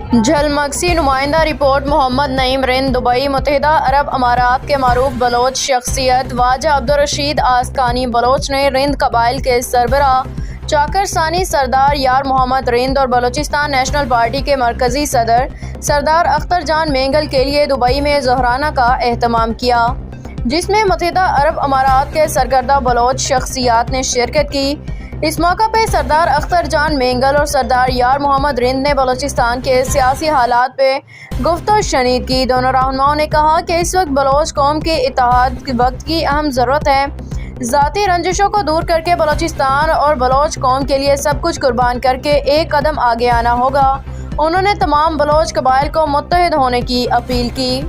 झलमगसी नुमाइंदा report. Mohammad Naeem Rind Dubai मुत्तहिदा अरब अमारात के मारूफ बलोच शख्सियत ख्वाजा अब्दुर्रशीद आस्कानी बलोच ने रिंद कबाइल के सरबरा चाकर सानी सरदार यार मोहम्मद रिंद और बलोचिस्तान नेशनल पार्टी के मरकजी सदर सरदार अख्तर जान मेंगल के लिए दुबई में ज़ोहराना का एहतमाम किया, जिसमें मुत्तहिदा अरब अमारात के सरकर्दा बलोच शख्सियात ने शिरकत की। इस मौका पर सरदार अख्तर जान मेंगल और सरदार यार मोहम्मद रिंद ने बलोचिस्तान के सियासी हालात पे गुफ्तगू शनीद की। दोनों रहनुमाओं ने कहा कि इस वक्त बलोच कौम के इत्तेहाद वक्त की अहम ज़रूरत है। ज़ाती रंजिशों को दूर करके बलोचिस्तान और बलोच कौम के लिए सब कुछ कुर्बान करके एक कदम आगे आना होगा। उन्होंने तमाम बलोच कबाइल को मुत्तहिद होने की अपील की।